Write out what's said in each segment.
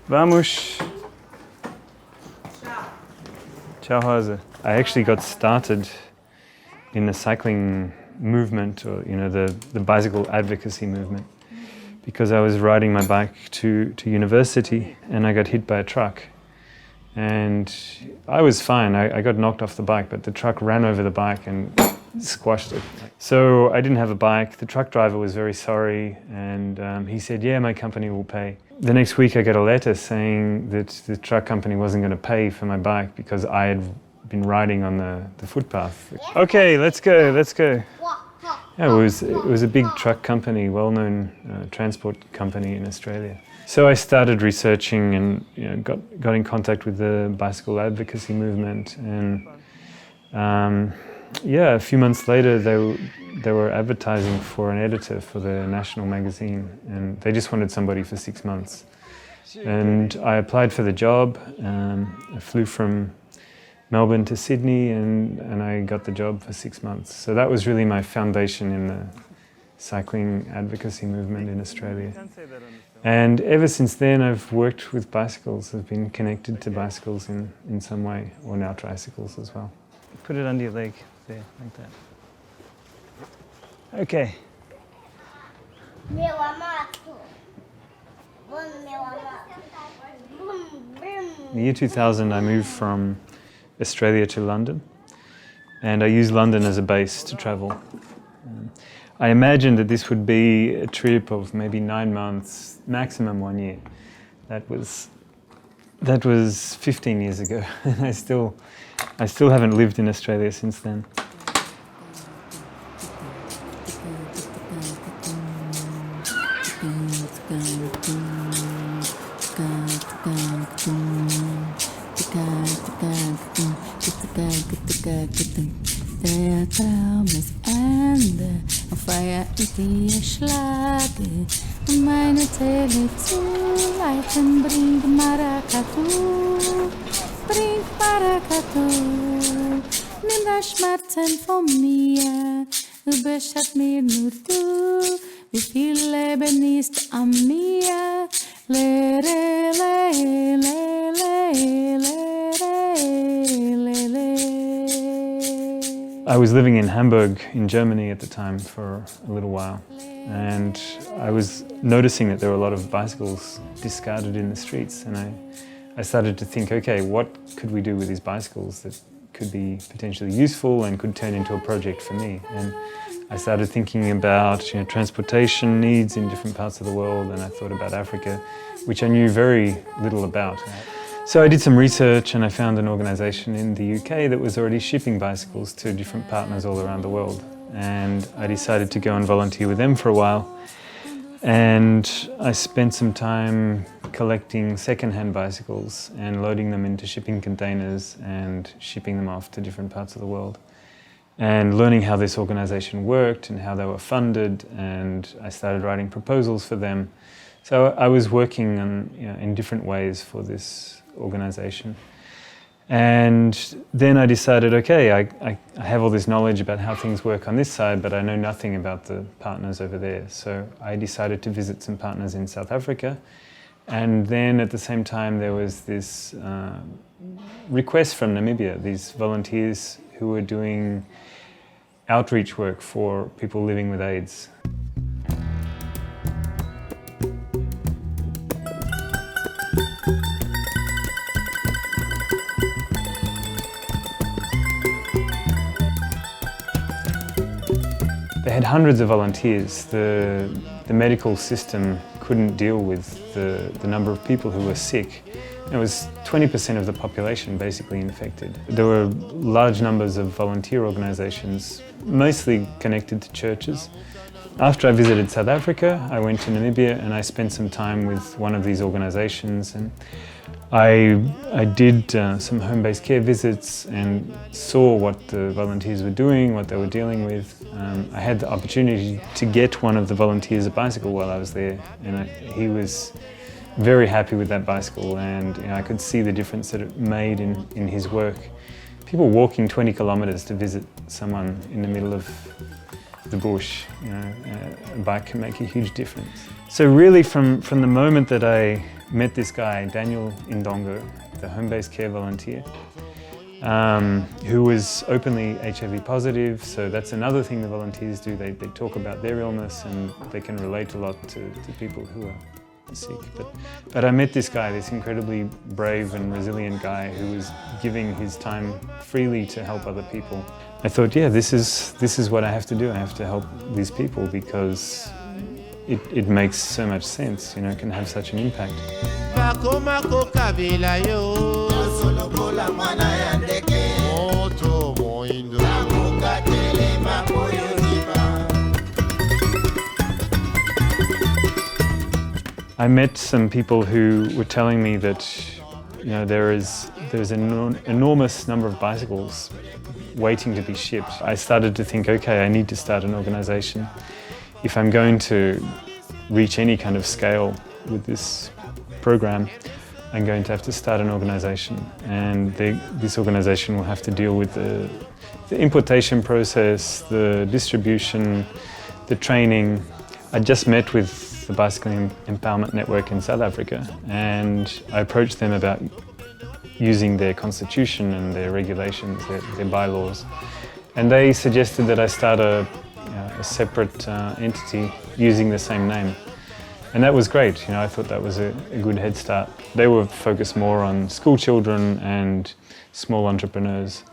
Vamos. Ciao, Rosa. I actually got started in the cycling movement, or the bicycle advocacy movement, because I was riding my bike to university and I got hit by a truck. And I was fine, I got knocked off the bike, but the truck ran over the bike and squashed it. So I didn't have a bike. The truck driver was very sorry, and he said, yeah, my company will pay. The next week I got a letter saying that the truck company wasn't going to pay for my bike because I had been riding on the footpath. Okay, let's go. Yeah, it was a big truck company, well-known transport company in Australia. So I started researching and got in contact with the bicycle advocacy movement, and a few months later they were advertising for an editor for the national magazine, and they just wanted somebody for 6 months. And I applied for the job. I flew from Melbourne to Sydney, and I got the job for 6 months. So that was really my foundation in the cycling advocacy movement in Australia. And ever since then I've worked with bicycles. I've been connected to bicycles in some way, or now tricycles as well. Put it under your leg, there, like that. Okay. In the year 2000 I moved from Australia to London, and I used London as a base to travel. I imagined that this would be a trip of maybe 9 months, maximum 1 year. That was 15 years ago, and I still haven't lived in Australia since then. Der Traum ist Ende, auf Feier ich die Schlage, und meine Seele zu leiten, bring Maracatu, nimm das Schmerzen von mir, du beschert mir nur du, wie viel Leben ist an mir, lere, le, le, le, le, le, le. I was living in Hamburg in Germany at the time for a little while, and I was noticing that there were a lot of bicycles discarded in the streets, and I started to think, okay, what could we do with these bicycles that could be potentially useful and could turn into a project for me? And I started thinking about transportation needs in different parts of the world, and I thought about Africa, which I knew very little about. So I did some research and I found an organisation in the UK that was already shipping bicycles to different partners all around the world. And I decided to go and volunteer with them for a while. And I spent some time collecting second-hand bicycles and loading them into shipping containers and shipping them off to different parts of the world. And learning how this organisation worked and how they were funded, and I started writing proposals for them. So I was working on, in different ways for this organisation. And then I decided, okay, I have all this knowledge about how things work on this side, but I know nothing about the partners over there. So I decided to visit some partners in South Africa. And then at the same time there was this request from Namíbia, these volunteers who were doing outreach work for people living with AIDS. They had hundreds of volunteers. The medical system couldn't deal with the number of people who were sick. It was 20% of the population basically infected. There were large numbers of volunteer organisations, mostly connected to churches. After I visited South Africa, I went to Namíbia and I spent some time with one of these organisations, and I did some home-based care visits and saw what the volunteers were doing, what they were dealing with. I had the opportunity to get one of the volunteers a bicycle while I was there, and he was very happy with that bicycle, and I could see the difference that it made in his work. People walking 20 kilometres to visit someone in the middle of the bush, a bike can make a huge difference. So really from the moment that I met this guy, Daniel Indongo, the home-based care volunteer, who was openly HIV positive. So that's another thing the volunteers do. They talk about their illness and they can relate a lot to people who are sick. But I met this guy, this incredibly brave and resilient guy who was giving his time freely to help other people. I thought, yeah, this is what I have to do. I have to help these people because it makes so much sense, you know, it can have such an impact. I met some people who were telling me that, you know, there's an enormous number of bicycles waiting to be shipped. I started to think, okay, I need to start an organisation. If I'm going to reach any kind of scale with this program, I'm going to have to start an organisation, and this organisation will have to deal with the importation process, the distribution, the training. I just met with the Bicycle Empowerment Network in South Africa, and I approached them about using their constitution and their regulations, their bylaws, and they suggested that I start a separate entity using the same name. And that was great, you know, I thought that was a good head start. They were focused more on school children and small entrepreneurs,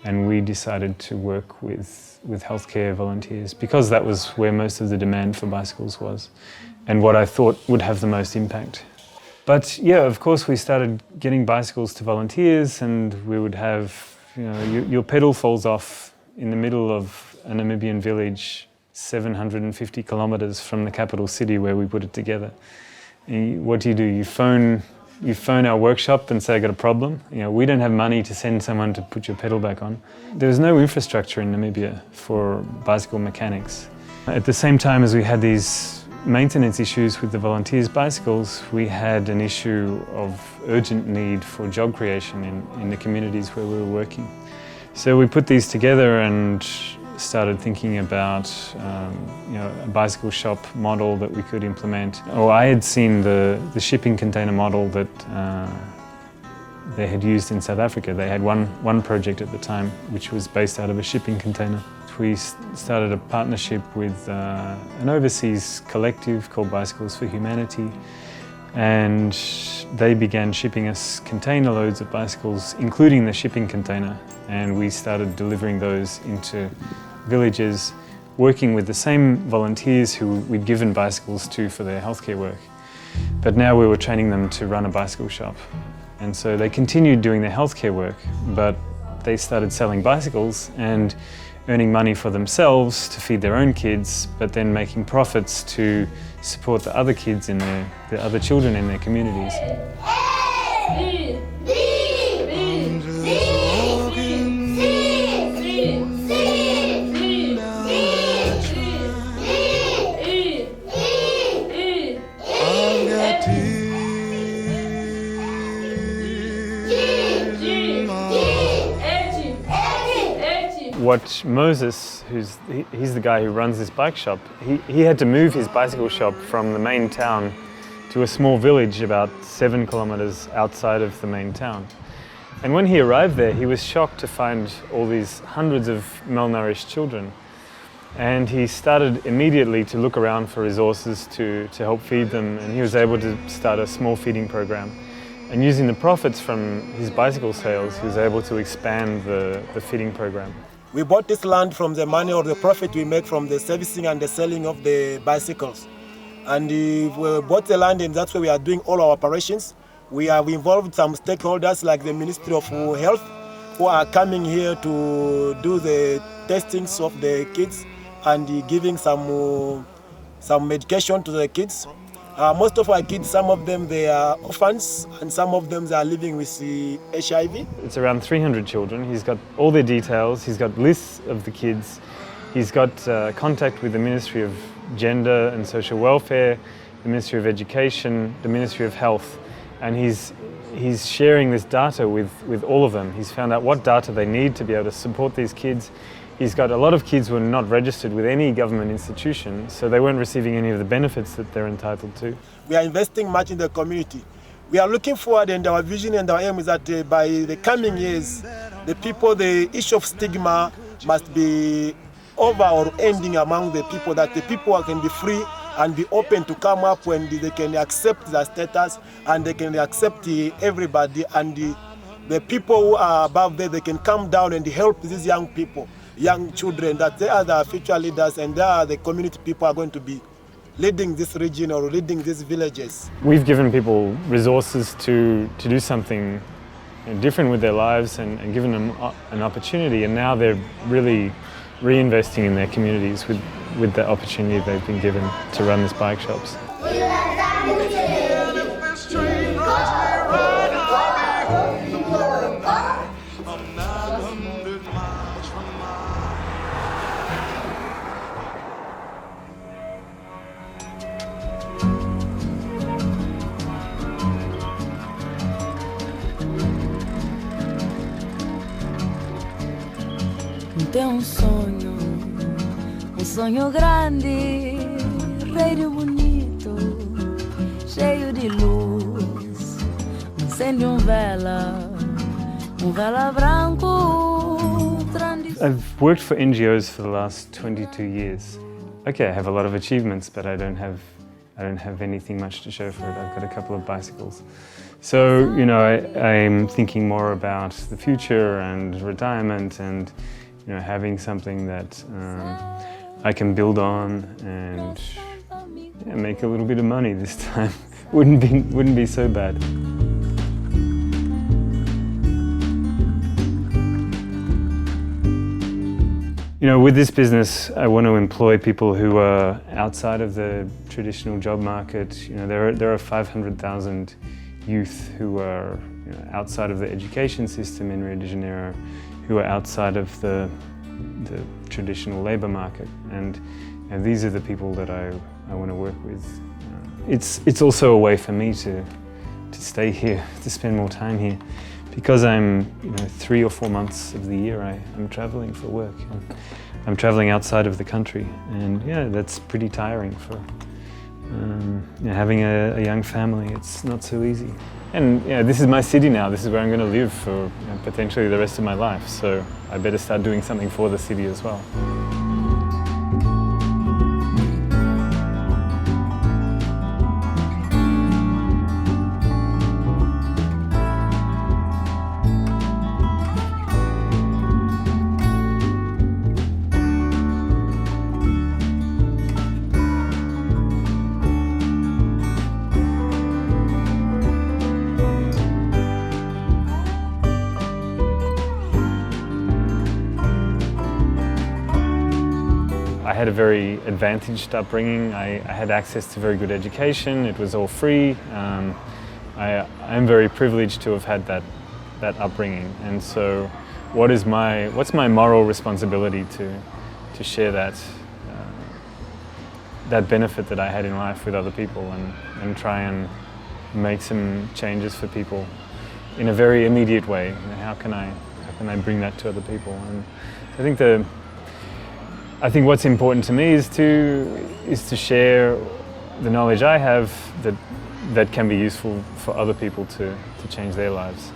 and we decided to work with healthcare volunteers because that was where most of the demand for bicycles was and what I thought would have the most impact. But yeah, of course we started getting bicycles to volunteers, and we would have, you know, your pedal falls off in the middle of a Namibian village 750 kilometers from the capital city where we put it together. And what do? You phone our workshop and say, I got a problem. You know, we don't have money to send someone to put your pedal back on. There was no infrastructure in Namibia for bicycle mechanics. At the same time as we had these maintenance issues with the volunteers' bicycles, we had an issue of urgent need for job creation in the communities where we were working. So we put these together and started thinking about a bicycle shop model that we could implement. I had seen the shipping container model that they had used in South Africa. They had one project at the time which was based out of a shipping container. We started a partnership with an overseas collective called Bicycles for Humanity, and they began shipping us container loads of bicycles, including the shipping container, and we started delivering those into villages, working with the same volunteers who we'd given bicycles to for their healthcare work. But now we were training them to run a bicycle shop. And so they continued doing their healthcare work, but they started selling bicycles and earning money for themselves to feed their own kids, but then making profits to support the other kids in the other children in their communities. What Moses, he's the guy who runs this bike shop, he had to move his bicycle shop from the main town to a small village about 7 kilometers outside of the main town. And when he arrived there, he was shocked to find all these hundreds of malnourished children. And he started immediately to look around for resources to help feed them, and he was able to start a small feeding program. And using the profits from his bicycle sales, he was able to expand the feeding program. We bought this land from the money or the profit we make from the servicing and the selling of the bicycles. And we bought the land, and that's where we are doing all our operations. We have involved some stakeholders like the Ministry of Health, who are coming here to do the testings of the kids and giving some medication to the kids. Most of our kids, some of them they are orphans, and some of them they are living with HIV. It's around 300 children. He's got all their details. He's got lists of the kids. He's got contact with the Ministry of Gender and Social Welfare, the Ministry of Education, the Ministry of Health, and he's sharing this data with all of them. He's found out what data they need to be able to support these kids. he's got a lot of kids who are not registered with any government institution, so they weren't receiving any of the benefits that they're entitled to. We are investing much in the community. We are looking forward, and our vision and our aim is that by the coming years, the issue of stigma must be over or ending among the people, that the people can be free and be open to come up when they can accept their status and they can accept everybody, and the people who are above there, they can come down and help these young people, young children, that they are the future leaders and they are the community people are going to be leading this region or leading these villages. We've given people resources to do something different with their lives and given them an opportunity, and now they're really reinvesting in their communities with the opportunity they've been given to run these bike shops. Tem sonho grande, rei bonito, cheio de luz, acende vela branco. I've worked for NGOs for the last 22 years. Okay, I have a lot of achievements, but I don't have anything much to show for it. I've got a couple of bicycles. So, you know, I'm thinking more about the future and retirement and, you know, having something that I can build on and make a little bit of money this time. wouldn't be so bad. You know, with this business, I want to employ people who are outside of the traditional job market. You know, there are 500,000 youth who are, you know, outside of the education system in Rio de Janeiro, who are outside of the traditional labour market, and you know, these are the people that I want to work with. It's also a way for me to stay here, to spend more time here, because I'm, you know, 3 or 4 months of the year I'm travelling for work. I'm travelling outside of the country, and yeah, that's pretty tiring for you know, having a young family. It's not so easy. And you know, this is my city now. This is where I'm going to live for, you know, potentially the rest of my life. So I better start doing something for the city as well. I had a very advantaged upbringing. I had access to very good education. It was all free. I'm very privileged to have had that upbringing. And so what's my moral responsibility to share that benefit that I had in life with other people and try and make some changes for people in a very immediate way. You know, how can I bring that to other people? And I think what's important to me is to share the knowledge I have that can be useful for other people to change their lives.